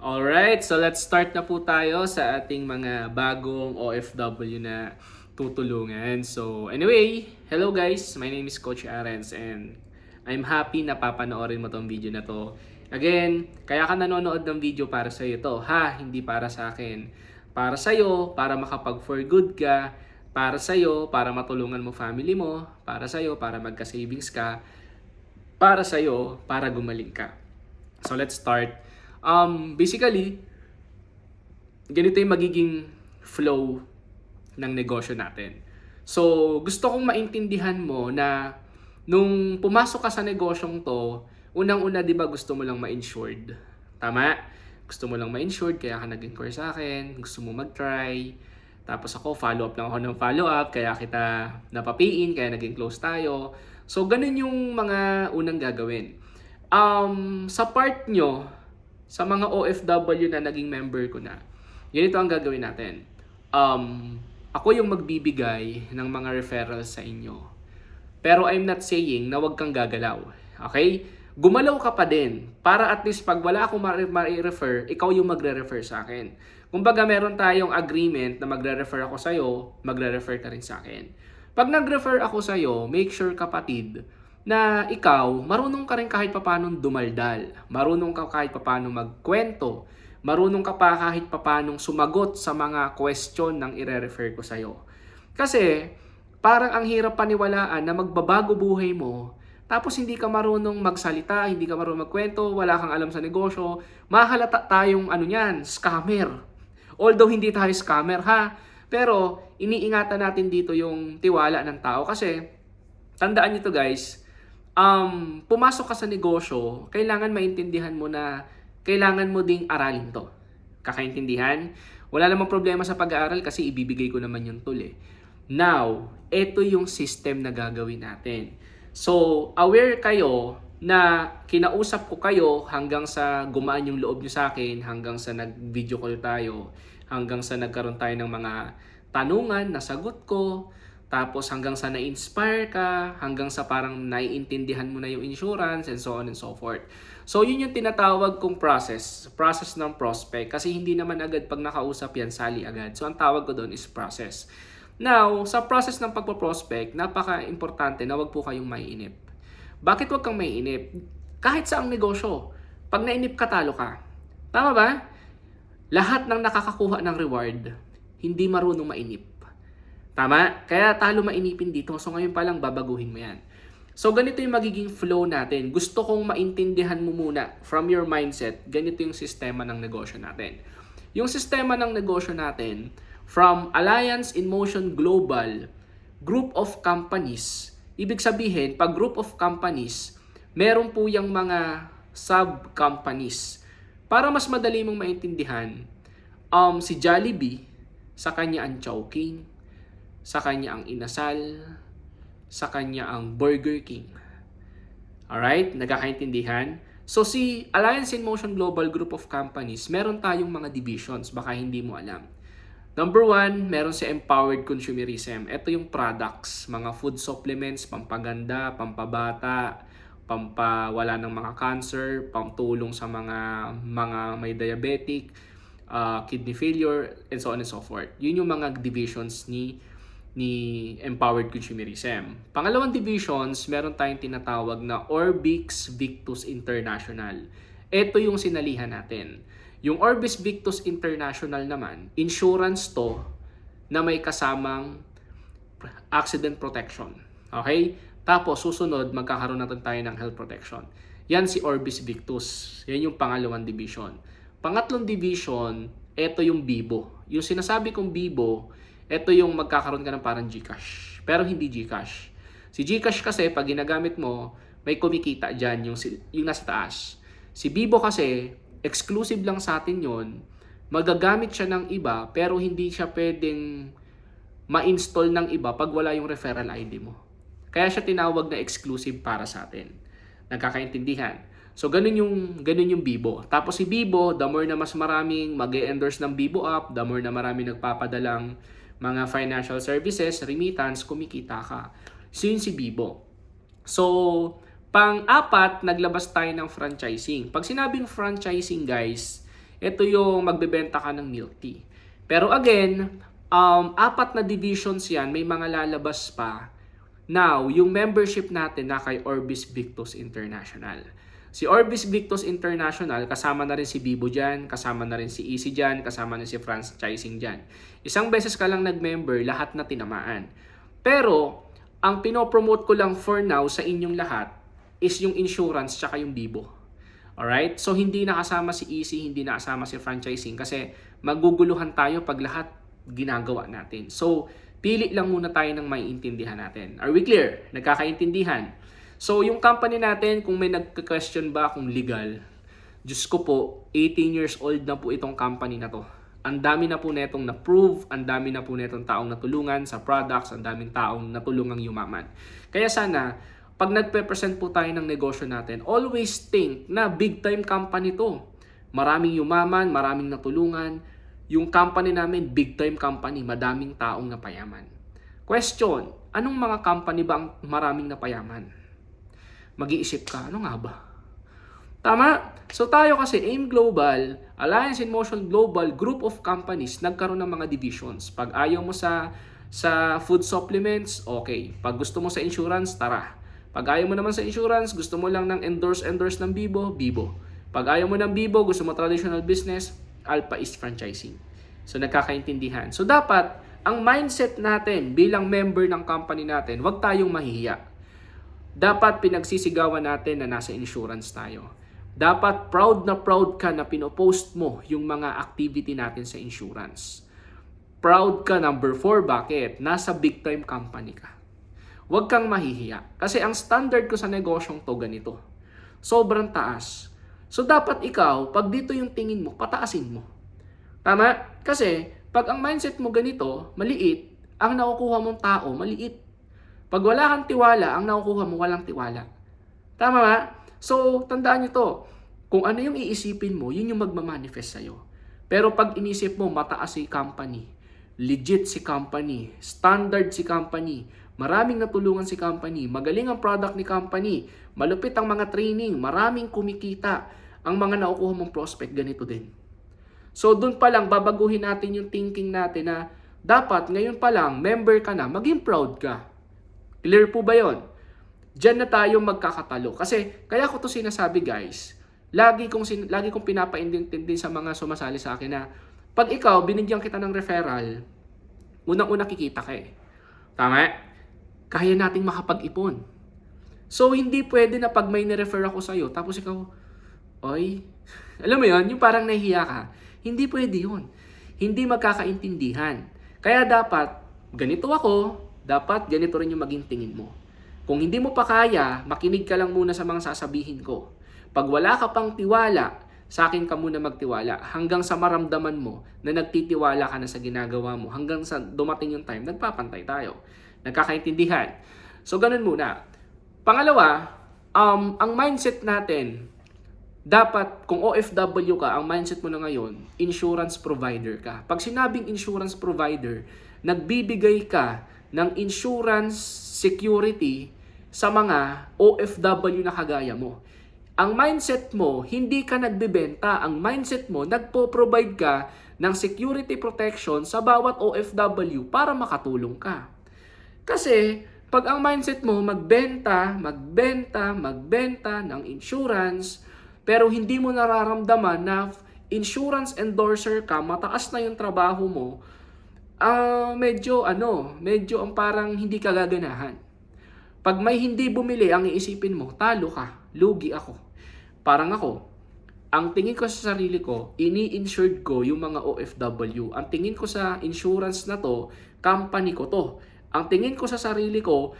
Alright, so let's start na po tayo sa ating mga bagong OFW na tutulungan. So anyway, hello guys, my name is Coach Arens and I'm happy na papanoorin mo tong video na to. Again, kaya ka nanonood ng video para sa iyo to, ha? Hindi para sa akin. Para sa iyo, para makapag-for good ka, para sa iyo, para matulungan mo family mo, para sa iyo, para magka-savings ka, para sa iyo, para gumaling ka. So let's start. Basically, ganito yung magiging flow ng negosyo natin. So, gusto kong maintindihan mo na nung pumasok ka sa negosyong to, unang-una 'di ba gusto mo lang ma-insured? Tama? Gusto mo lang ma-insured kaya ka nag-inquire sa akin, gusto mo mag-try. Tapos ako, follow up lang ako ng follow up, kaya kita napapiin, kaya naging close tayo. So, ganun yung mga unang gagawin. Sa part nyo, sa mga OFW na naging member ko na, ganito ang gagawin natin. Ako yung magbibigay ng mga referrals sa inyo. Pero I'm not saying na wag kang gagalaw. Okay? Gumalaw ka pa din para at least pag wala akong ma-refer, ikaw yung magre-refer sa akin. Kumbaga meron tayong agreement na magre-refer ako sa'yo, magre-refer ka rin sa akin. Pag nag-refer ako sa'yo, make sure kapatid, na ikaw, marunong ka rin kahit papaano dumaldal. Marunong ka kahit papaano magkwento. Marunong ka pa kahit papaano sumagot sa mga question ng ire-refer ko sa'yo. Kasi, parang ang hirap paniwalaan na magbabago buhay mo, tapos hindi ka marunong magsalita, hindi ka marunong magkwento, wala kang alam sa negosyo, mahalata tayong scammer. Although hindi tayo scammer ha, pero iniingatan natin dito yung tiwala ng tao kasi tandaan nyo to guys, pumasok ka sa negosyo, kailangan maintindihan mo na kailangan mo ding aralin to. Kakaintindihan? Wala namang problema sa pag-aaral kasi ibibigay ko naman yung tool eh. Now, ito yung system na gagawin natin. So, aware kayo na kinausap ko kayo hanggang sa gumaan yung loob nyo sa akin, hanggang sa nag-video call tayo, hanggang sa nagkaroon tayo ng mga tanungan, nasagot ko, tapos hanggang sa na-inspire ka, hanggang sa parang naiintindihan mo na yung insurance and so on and so forth. So yun yung tinatawag kong process ng prospect kasi hindi naman agad pag nakausap yan, sali agad. So ang tawag ko doon is process. Now, sa process ng pagpo-prospect, napaka-importante na wag po kayong maiinip. Bakit wag kang maiinip? Kahit sa ang negosyo, pag nainip ka, talo ka. Tama ba? Lahat ng nakakakuha ng reward, hindi marunong mainip. Tama? Kaya talo mainipin dito. So ngayon pa lang babaguhin mo yan. So ganito yung magiging flow natin. Gusto kong maintindihan mo muna from your mindset, ganito yung sistema ng negosyo natin. Yung sistema ng negosyo natin, from Alliance in Motion Global, group of companies. Ibig sabihin, pag group of companies, meron po yung mga sub-companies. Para mas madali mong maintindihan, si Jollibee, sa kanya ang Chowking, sa kanya ang Inasal, sa kanya ang Burger King. Alright? Nagkakaintindihan? So si Alliance in Motion Global Group of Companies, meron tayong mga divisions, baka hindi mo alam. Number 1, meron si Empowered Consumerism. Ito yung products, mga food supplements, pampaganda, pampabata, pampawala ng mga cancer, pamtulong sa mga may diabetic, kidney failure, and so on and so forth. Yun yung mga divisions ni Empowered Consumerism. Pangalawang divisions, meron tayong tinatawag na Orbix Victus International. Ito yung sinalihan natin. Yung Orbis Victus International naman, insurance to na may kasamang accident protection. Okay? Tapos susunod, magkakaroon natin tayo ng health protection. Yan si Orbis Victus. Yan yung pangalawang division. Pangatlong division, ito yung Bibo. Yung sinasabi kong Bibo, ito yung magkakaroon ka ng parang GCash. Pero hindi GCash. Si GCash kasi, pag ginagamit mo, may kumikita dyan yung nasa taas. Si Bibo kasi, exclusive lang sa atin yon. Magagamit siya ng iba, pero hindi siya pwedeng ma-install ng iba pag wala yung referral ID mo. Kaya siya tinawag na exclusive para sa atin. Nagkakaintindihan. So, ganun yung Bibo. Tapos si Bibo, the more na mas maraming mag-endorse ng Bibo app, the more na maraming nagpapadalang mga financial services, remittance, kumikita ka. So, yun si Bibo. So, pang-apat, naglabas tayo ng franchising. Pag sinabing franchising, guys, ito yung magbebenta ka ng milk tea. Pero again, 4 na divisions yan, may mga lalabas pa. Now, yung membership natin na kay Orbis Victus International. Si Orbis Victus International, kasama na rin si Bibo dyan, kasama na rin si Easy dyan, kasama na si Franchising dyan. Isang beses ka lang nag-member, lahat na tinamaan. Pero, ang pinopromote ko lang for now sa inyong lahat is yung insurance tsaka yung Bibo. Alright? So, hindi nakasama si Easy, hindi nakasama si Franchising kasi maguguluhan tayo pag lahat ginagawa natin. So, pili lang muna tayo ng maiintindihan natin. Are we clear? Nagkakaintindihan? So, yung company natin, kung may nagka-question ba kung legal, Diyos ko po, 18 years old na po itong company na to. Ang dami na po netong na-prove, ang dami na po netong taong natulungan sa products, ang daming taong natulungang yumaman. Kaya sana, pag nagpe-present po tayo ng negosyo natin, always think na big time company to. Maraming yumaman, maraming natulungan. Yung company namin, big time company, madaming taong napayaman. Question, anong mga company ba ang maraming napayaman? Mag-iisip ka, ano nga ba? Tama? So tayo kasi, AIM Global, Alliance in Motion Global, group of companies, nagkaroon ng mga divisions. Pag ayaw mo sa food supplements, okay. Pag gusto mo sa insurance, tara. Pag ayaw mo naman sa insurance, gusto mo lang ng endorse ng Bibo, Bibo. Pag ayaw mo ng Bibo, gusto mo traditional business, Alpha is franchising. So nagkakaintindihan. So dapat, ang mindset natin bilang member ng company natin, huwag tayong mahihiya. Dapat pinagsisigawan natin na nasa insurance tayo. Dapat proud ka na pinopost mo yung mga activity natin sa insurance. Proud ka, number 4, bakit? Nasa big time company ka. Huwag kang mahihiya. Kasi ang standard ko sa negosyong to ganito. Sobrang taas. So dapat ikaw, pag dito yung tingin mo, pataasin mo. Tama? Kasi pag ang mindset mo ganito, maliit, ang nakukuha mong tao, maliit. Pag wala kang tiwala, ang nakukuha mo walang tiwala. Tama ba? So, tandaan nyo to. Kung ano yung iisipin mo, yun yung magmamanifest sa'yo. Pero pag inisip mo, mataas si company, legit si company, standard si company, maraming natulungan si company, magaling ang product ni company, malupit ang mga training, maraming kumikita, ang mga nakukuha mong prospect, ganito din. So, dun pa lang, babaguhin natin yung thinking natin na dapat ngayon pa lang, member ka na, maging proud ka. Clear po ba yon? Diyan na tayo magkakatalo. Kasi, kaya ko to sinasabi guys, lagi kong pinapaintindi sa mga sumasali sa akin na, pag ikaw, binigyan kita ng referral, unang-una kikita ka eh. Tama? Kaya nating makapag-ipon. So, hindi pwede na pag may nirefer ako sa'yo, tapos ikaw, oy, alam mo yon, yung parang nahihiya ka. Hindi pwede yun. Hindi magkakaintindihan. Kaya dapat, ganito ako, dapat ganito rin yung maging tingin mo. Kung hindi mo pa kaya, makinig ka lang muna sa mga sasabihin ko. Pag wala ka pang tiwala, sa akin ka muna magtiwala. Hanggang sa maramdaman mo na nagtitiwala ka na sa ginagawa mo. Hanggang sa dumating yung time, nagpapantay tayo. Nagkakaintindihan. So, ganun muna. Pangalawa, ang mindset natin, dapat kung OFW ka, ang mindset mo na ngayon, insurance provider ka. Pag sinabing insurance provider, nagbibigay ka ng insurance security sa mga OFW na kagaya mo. Ang mindset mo, hindi ka nagbebenta. Ang mindset mo, nagpo-provide ka ng security protection sa bawat OFW para makatulong ka. Kasi, pag ang mindset mo, magbenta ng insurance, pero hindi mo nararamdaman na insurance endorser ka, mataas na yung trabaho mo, medyo ang parang hindi ka gaganahan. Pag may hindi bumili, ang iisipin mo, talo ka, lugi ako. Parang ako, ang tingin ko sa sarili ko, ini-insured ko yung mga OFW. Ang tingin ko sa insurance na to, company ko to. Ang tingin ko sa sarili ko,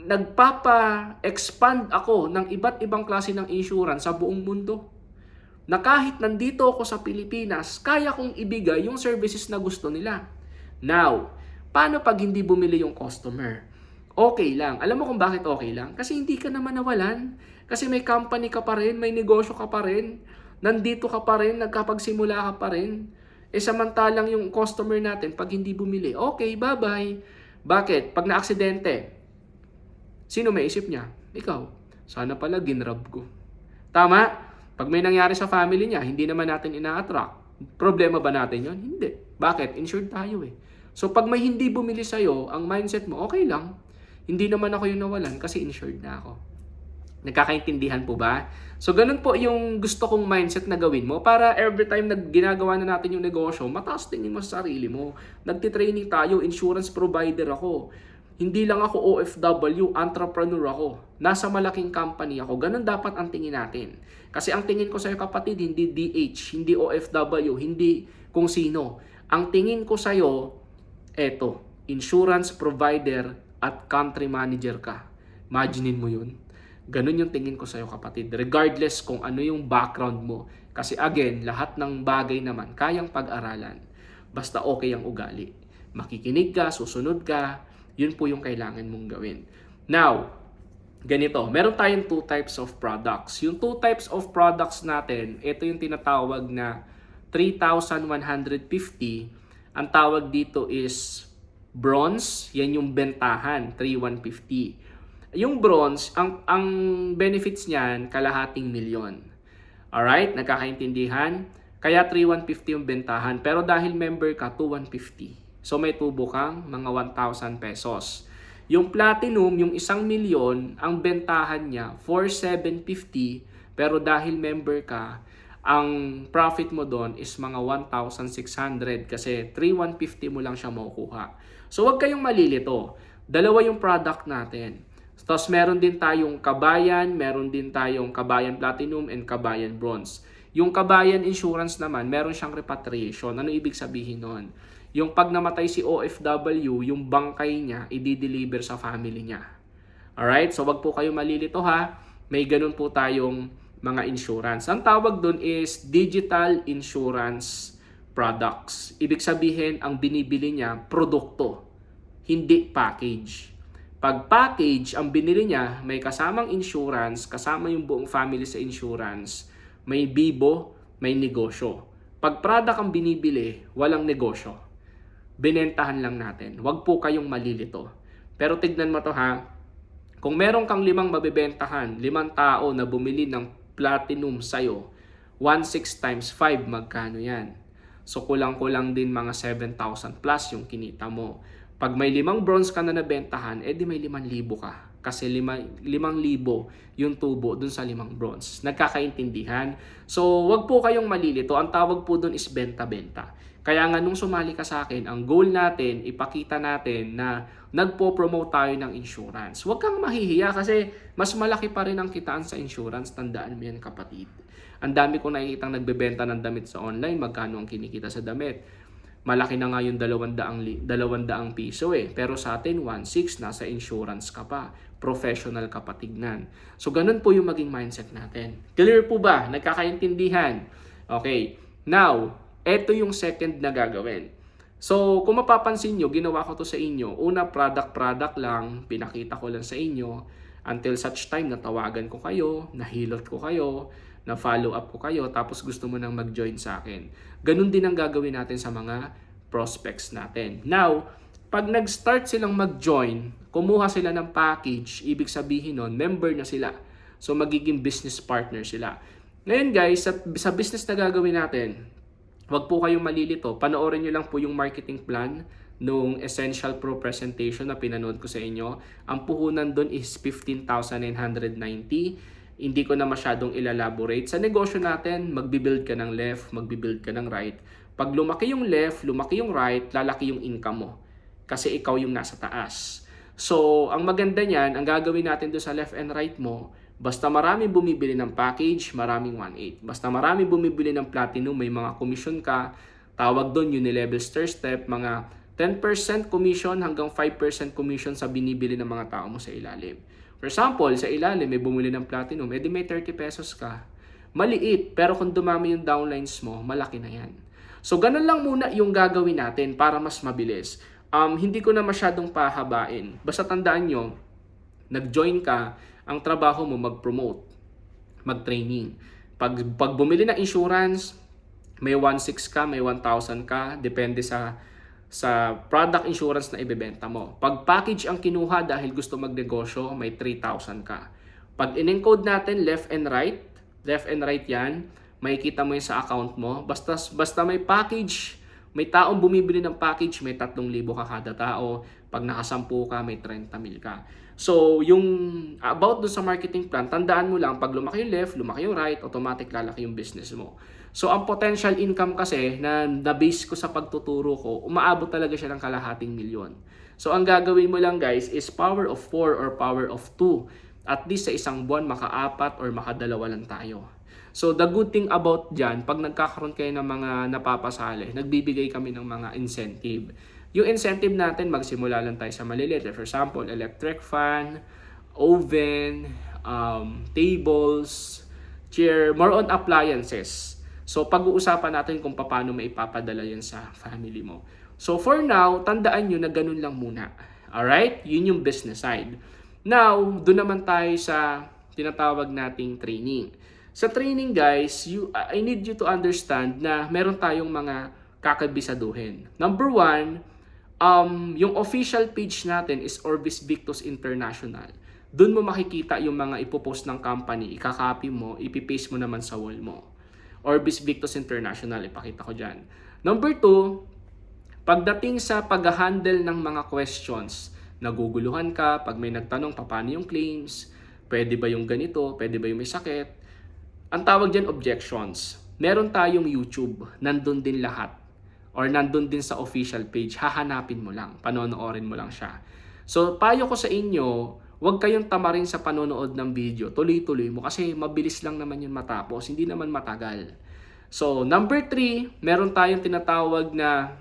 nagpapa-expand ako ng iba't ibang klase ng insurance sa buong mundo. Na kahit nandito ako sa Pilipinas, kaya kong ibigay yung services na gusto nila. Now, paano pag hindi bumili yung customer? Okay lang. Alam mo kung bakit okay lang? Kasi hindi ka naman nawalan. Kasi may company ka pa rin, may negosyo ka pa rin, nandito ka pa rin, nagkapagsimula ka pa rin. Samantalang yung customer natin, pag hindi bumili, okay, bye-bye. Bakit? Pag na-aksidente, sino may isip niya? Ikaw. Sana pala ginrab ko. Tama? Pag may nangyari sa family niya, hindi naman natin ina-attract. Problema ba natin yon? Hindi. Bakit? Insured tayo eh. So pag may hindi bumili sa'yo, ang mindset mo, okay lang. Hindi naman ako yung nawalan kasi insured na ako. Nagkakaintindihan po ba? So ganun po yung gusto kong mindset na gawin mo para every time na ginagawa na natin yung negosyo, mataas tingin mo sa sarili mo. Nagtitraining tayo, insurance provider ako. Hindi lang ako OFW, entrepreneur ako. Nasa malaking company ako. Ganun dapat ang tingin natin. Kasi ang tingin ko sa'yo kapatid, hindi DH, hindi OFW, hindi kung sino. Ang tingin ko sa'yo, eto, insurance provider at country manager ka. Imaginein mo yun. Ganun yung tingin ko sa'yo kapatid. Regardless kung ano yung background mo. Kasi again, lahat ng bagay naman, kayang pag-aralan. Basta okay ang ugali. Makikinig ka, susunod ka, yun po yung kailangan mong gawin. Now, ganito, meron tayong 2 types of products. Yung 2 types of products natin, ito yung tinatawag na 3,150. Ang tawag dito is bronze, yan yung bentahan, 3,150. Yung bronze, ang benefits niyan, kalahating milyon. Alright, nagkakaintindihan? Kaya 3,150 yung bentahan. Pero dahil member ka, 2,150. So may tubo kang mga 1,000 pesos. Yung platinum, yung 1 milyon, ang bentahan niya 4,750. Pero dahil member ka, ang profit mo doon is mga 1,600 kasi 3,150 mo lang siya makukuha. So wag kayong malilito. Dalawa yung product natin. Tapos meron din tayong kabayan, meron din tayong kabayan platinum and kabayan bronze. Yung kabayan insurance naman, meron siyang repatriation. Ano ibig sabihin nun? Yung pag namatay si OFW, yung bangkay niya, i-deliver sa family niya. Alright? So wag po kayo malilito ha. May ganun po tayong mga insurance. Ang tawag dun is digital insurance products. Ibig sabihin, ang binibili niya, produkto. Hindi package. Pag package, ang binili niya, may kasamang insurance, kasama yung buong family sa insurance, may bibo, may negosyo. Pag product ang binibili, walang negosyo. Binentahan lang natin. Huwag po kayong malilito. Pero tignan mo to ha. Kung meron kang 5 mabibentahan, 5 tao na bumili ng platinum sa'yo, 1,600 times 5, magkano yan? So kulang-kulang din mga 7,000 plus yung kinita mo. Pag may 5 bronze ka na nabentahan, edi may 5,000 ka. Kasi 5,000 yung tubo dun sa 5 bronze. Nagkakaintindihan? So wag po kayong malilito. Ang tawag po dun is benta-benta. Kaya nga nung sumali ka sa akin, ang goal natin, ipakita natin na nagpo-promote tayo ng insurance. Huwag kang mahihiya kasi mas malaki pa rin ang kitaan sa insurance. Tandaan mo yan kapatid. Ang dami kong nakikitang nagbebenta ng damit sa online, magkano ang kinikita sa damit. Malaki na nga yung 200 piso eh. Pero sa atin, 1,600, nasa insurance ka pa. Professional ka pa tignan. So ganun po yung maging mindset natin. Clear po ba? Nagkakaintindihan? Okay. Now, ito yung second na gagawin. So, kung mapapansin nyo, ginawa ko to sa inyo. Una, product lang. Pinakita ko lang sa inyo. Until such time, natawagan ko kayo, nahilot ko kayo, na-follow up ko kayo, tapos gusto mo nang mag-join sa akin. Ganun din ang gagawin natin sa mga prospects natin. Now, pag nag-start silang mag-join, kumuha sila ng package, ibig sabihin nun, member na sila. So, magiging business partner sila. Ngayon guys, sa business na gagawin natin, wag po kayong malilito. Panoorin nyo lang po yung marketing plan nung Essential Pro presentation na pinanood ko sa inyo. Ang puhunan doon is 15,990. Hindi ko na masyadong ilalaborate. Sa negosyo natin, magbibuild ka ng left, magbibuild ka ng right. Pag lumaki yung left, lumaki yung right, lalaki yung income mo. Kasi ikaw yung nasa taas. So, ang maganda niyan, ang gagawin natin doon sa left and right mo, basta maraming bumibili ng package, maraming 1,800. Basta maraming bumibili ng platinum, may mga commission ka. Tawag doon unilevel stair step, mga 10% commission hanggang 5% commission sa binibili ng mga tao mo sa ilalim. For example, sa ilalim may bumili ng platinum, edi may 30 pesos ka. Maliit, pero kung dumami yung downlines mo, malaki na yan. So, ganun lang muna yung gagawin natin para mas mabilis. Hindi ko na masyadong pahabain. Basta tandaan nyo, nag-join ka, ang trabaho mo mag-promote, mag-training. Pag bumili ng insurance, may 1,600 ka, may 1,000 ka, depende sa product insurance na ibebenta mo. Pag package ang kinuha dahil gusto magnegosyo, may 3,000 ka. Pag in-encode natin left and right, Left and right yan. Makikita mo yun sa account mo. Basta may package, may taong bumibili ng package, may 3,000 ka kada tao. Pag nakasampu ka, may 30,000 ka. So, yung about dun sa marketing plan, tandaan mo lang, pag lumaki yung left, lumaki yung right, automatic lalaki yung business mo. So, ang potential income kasi na na-base ko sa pagtuturo ko, umaabot talaga siya ng 250,000. So, ang gagawin mo lang guys is power of 4 or power of 2. At least sa isang buwan, maka-4 or maka-2 lang tayo. So, the good thing about dyan, pag nagkakaroon kayo ng mga napapasali, nagbibigay kami ng mga incentive. Yung incentive natin, magsimula lang tayo sa maliliit. For example, electric fan, oven, tables, chair, more on appliances. So, pag-uusapan natin kung paano maipapadala yan sa family mo. So, for now, tandaan nyo na ganun lang muna. Alright? Yun yung business side. Now, doon naman tayo sa tinatawag nating training. Sa training guys, I need you to understand na meron tayong mga kakabisaduhin. Number 1, yung official page natin is Orbis Victus International. Doon mo makikita yung mga ipopost ng company, ikakopy mo, ipipaste mo naman sa wall mo. Orbis Victus International, ipakita ko dyan. Number 2, pagdating sa pag-handle ng mga questions, naguguluhan ka, pag may nagtanong paano yung claims, pwede ba yung ganito, pwede ba yung may sakit, ang tawag dyan objections. Meron tayong YouTube, nandun din lahat. Or nandun din sa official page, hahanapin mo lang, panonoorin mo lang siya. So, payo ko sa inyo, huwag kayong tamarin sa panonood ng video, tuloy-tuloy mo kasi mabilis lang naman yun matapos, hindi naman matagal. So, number 3, meron tayong tinatawag na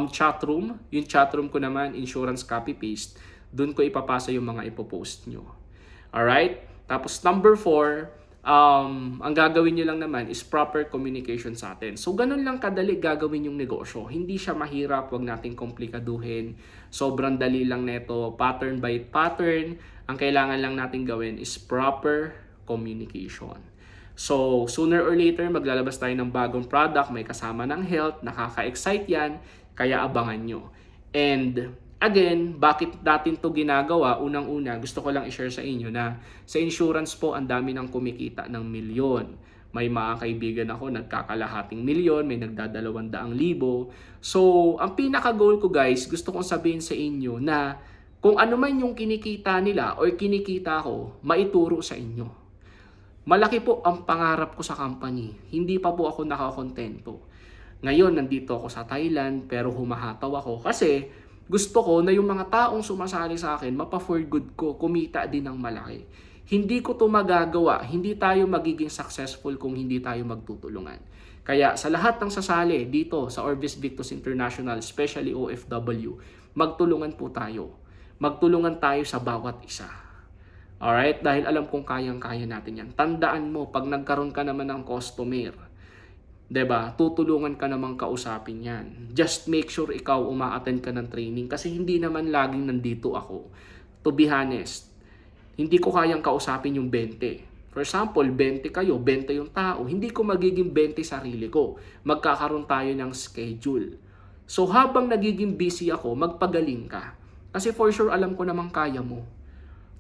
chat room. Yung chat room ko naman, insurance copy-paste, dun ko ipapasa yung mga ipopost nyo. Alright? Tapos number 4, ang gagawin nyo lang naman is proper communication sa atin. So, ganun lang kadali gagawin yung negosyo. Hindi siya mahirap, wag nating komplikaduhin. Sobrang dali lang neto, pattern by pattern. Ang kailangan lang natin gawin is proper communication. So, sooner or later, maglalabas tayo ng bagong product, may kasama ng health, nakaka-excite yan, kaya abangan nyo. And again, bakit natin to ginagawa? Unang-una, gusto ko lang i-share sa inyo na sa insurance po, ang dami nang kumikita ng milyon. May mga kaibigan ako, nagkakalahating milyon, may nagdadalawang-daang-libo. So, ang pinaka-goal ko guys, gusto kong sabihin sa inyo na kung ano man yung kinikita nila or kinikita ko, maituro sa inyo. Malaki po ang pangarap ko sa company. Hindi pa po ako nakakontento. Ngayon, nandito ako sa Thailand, pero humahataw ako kasi gusto ko na yung mga taong sumasali sa akin, mapa-for good ko, kumita din ng malaki. Hindi ko to magagawa, hindi tayo magiging successful kung hindi tayo magtutulungan. Kaya sa lahat ng sasali dito sa Orbis Victus International, especially OFW, magtulungan po tayo. Magtulungan tayo sa bawat isa. Alright? Dahil alam kong kayang-kaya natin yan. Tandaan mo, pag nagkaroon ka naman ng customer, 'di ba? Tutulungan ka namang kausapin 'yan. Just make sure ikaw uma-attend ka ng training kasi hindi naman laging nandito ako. To be honest, hindi ko kayang kausapin yung 20. For example, 20 kayo, 20 yung tao. Hindi ko magiging 20 sarili ko. Magkakaroon tayo ng schedule. So habang nagiging busy ako, magpagaling ka. Kasi for sure alam ko namang kaya mo.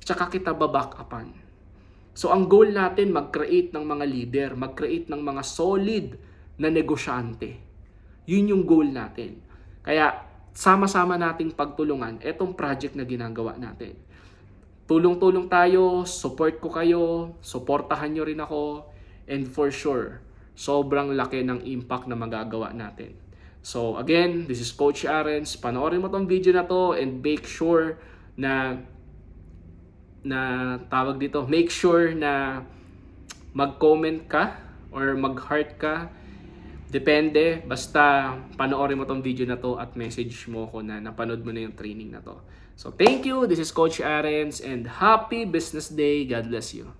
Tsaka kita baback upan. So ang goal natin, mag-create ng mga leader, mag-create ng mga solid na negosyante. Yun yung goal natin. Kaya sama-sama nating pagtulungan etong project na ginagawa natin. Tulong-tulong tayo, support ko kayo, suportahan nyo rin ako, and for sure, sobrang laki ng impact na magagawa natin. So again, this is Coach Arens. Panoorin mo tong video na to and make sure na make sure na mag-comment ka or mag-heart ka. Depende, basta panoorin mo tong video na to at message mo ko na napanood mo na yung training na to. So thank you, this is Coach Arens and happy business day. God bless you.